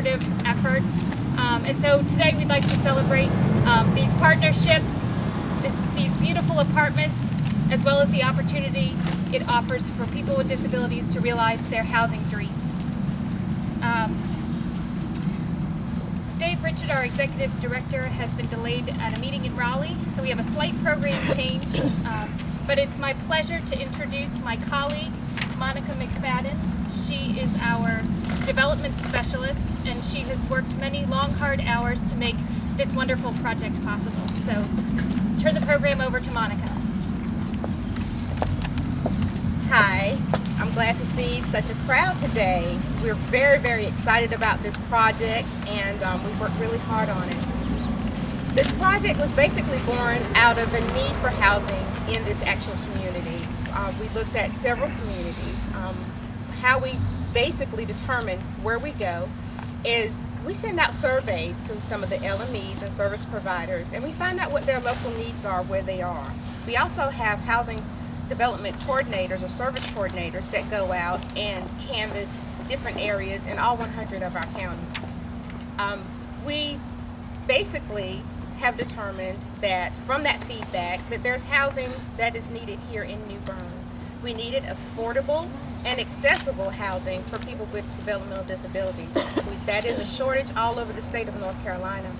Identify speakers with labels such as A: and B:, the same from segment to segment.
A: collaborative effort. And so today we'd like to celebrate these partnerships, these beautiful apartments, as well as the opportunity it offers for people with disabilities to realize their housing dreams. Dave Richard, our executive director, has been delayed at a meeting in Raleigh, so we have a slight program change. But it's my pleasure to introduce my colleague, Monica McFadden. She is our development specialist, and she has worked many long, hard hours to make this wonderful project possible. So, turn the program over to Monica.
B: Hi, I'm glad to see such a crowd today. We're very, very excited about this project, and we worked really hard on it. This project was basically born out of a need for housing in this actual community. We looked at several communities. How we basically determine where we go is we send out surveys to some of the LMEs and service providers, and we find out what their local needs are where they are. We also have housing development coordinators or service coordinators that go out and canvass different areas in all 100 of our counties. We basically have determined that from that feedback that there's housing that is needed here in New Bern. We needed affordable and accessible housing for people with developmental disabilities. That is a shortage all over the state of North Carolina.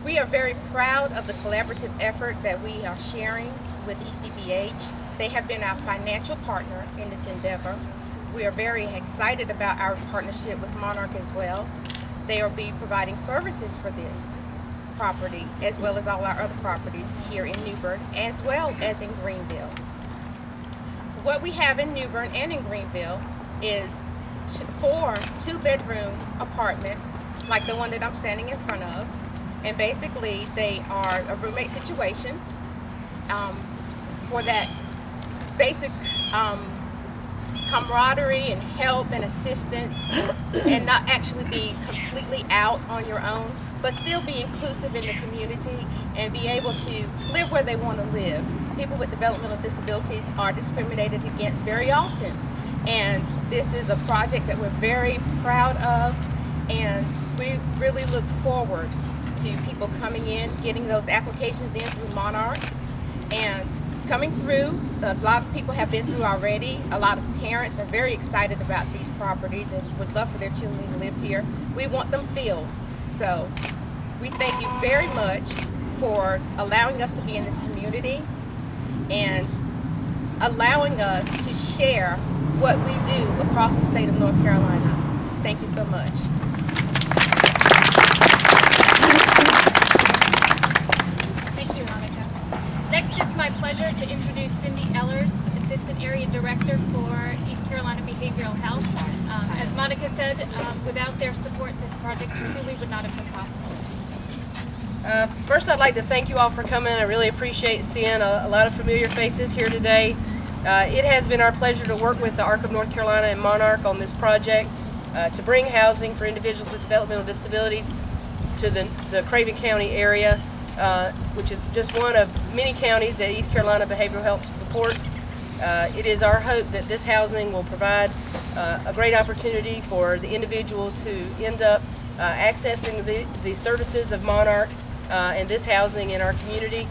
B: We are very proud of the collaborative effort that we are sharing with ECBH. They have been our financial partner in this endeavor. We are very excited about our partnership with Monarch as well. They will be providing services for this property as well as all our other properties here in New Bern as well as in Greenville. What we have in New Bern and in Greenville is 4 two-bedroom apartments like the one that I'm standing in front of, and basically they are a roommate situation for that basic camaraderie and help and assistance, and not actually be completely out on your own, but still be inclusive in the community and be able to live where they want to live. People with developmental disabilities are discriminated against very often, and this is a project that we're very proud of, and we really look forward to people coming in, getting those applications in through Monarch, and coming through. A lot of people have been through already. A lot of parents are very excited about these properties and would love for their children to live here. We want them filled. So we thank you very much for allowing us to be in this community and allowing us to share what we do across the state of North Carolina. Thank you so much.
A: Thank you, Monica. Next, it's my pleasure to introduce Cindy Ellers, Assistant Area Director for East Carolina Behavioral Health. As Monica said, without their support, this project truly would not have been possible.
C: First, I'd like to thank you all for coming. I really appreciate seeing a lot of familiar faces here today. It has been our pleasure to work with the ARC of North Carolina and Monarch on this project to bring housing for individuals with developmental disabilities to the Craven County area, which is just one of many counties that East Carolina Behavioral Health supports. It is our hope that this housing will provide a great opportunity for the individuals who end up accessing the services of Monarch and this housing in our community.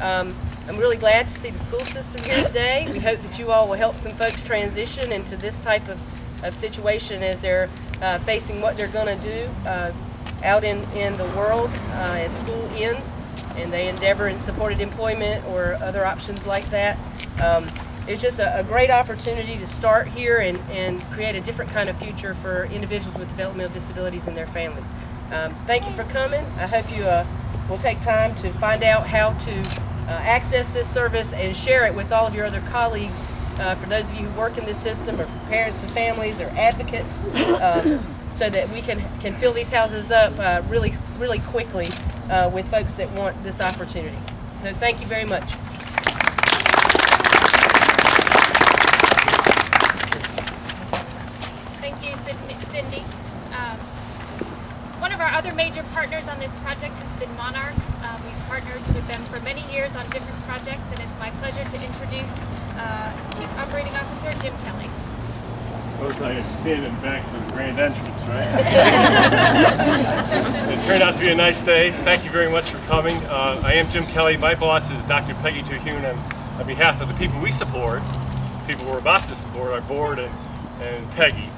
C: I'm really glad to see the school system here today. We hope that you all will help some folks transition into this type of situation as they're facing what they're going to do out in the world as school ends and they endeavor in supported employment or other options like that. It's just a great opportunity to start here and create a different kind of future for individuals with developmental disabilities and their families. Thank you for coming. I hope you will take time to find out how to access this service and share it with all of your other colleagues, for those of you who work in this system or for parents and families or advocates, so that we can fill these houses up really quickly with folks that want this opportunity. So thank you very much.
A: Thank you, Cindy. One of our other major partners on this project has been Monarch. We've partnered with them for many years on different projects, and it's my pleasure to introduce Chief Operating Officer Jim Kelly.
D: Both I stand in back to the grand entrance, right? It turned out to be a nice day. Thank you very much for coming. I am Jim Kelly. My boss is Dr. Peggy Terhune. On behalf of the people we support, people we're about to support, our board and Peggy,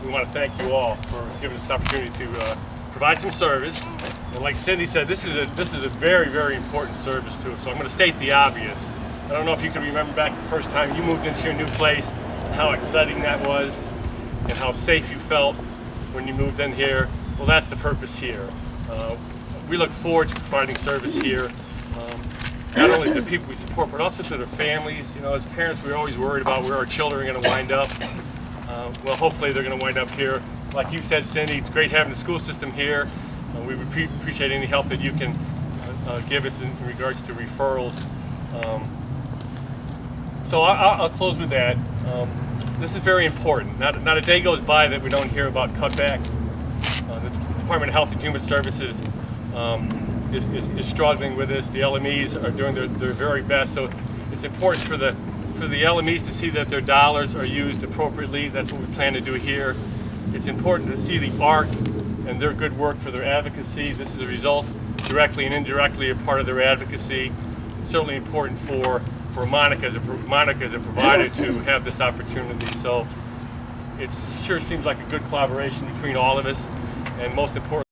D: we want to thank you all for giving us this opportunity to provide some service. And like Cindy said, this is a very, very important service to us. So I'm going to state the obvious. I don't know if you can remember back the first time you moved into your new place, how exciting that was, and how safe you felt when you moved in here. Well, that's the purpose here. We look forward to providing service here, not only to the people we support, but also to their families. You know, as parents, we're always worried about where our children are going to wind up. Well, hopefully they're going to wind up here. Like you said, Cindy, it's great having the school system here. We would appreciate any help that you can give us in regards to referrals. So I'll close with that. This is very important. Not a day goes by that we don't hear about cutbacks. The Department of Health and Human Services is struggling with this. The LMEs are doing their very best. So it's important for the LMEs to see that their dollars are used appropriately. That's what we plan to do here. It's important to see the ARC and their good work for their advocacy. This is a result, directly and indirectly, a part of their advocacy. It's certainly important for Monarch as a provider to have this opportunity. So it sure seems like a good collaboration between all of us, and most importantly,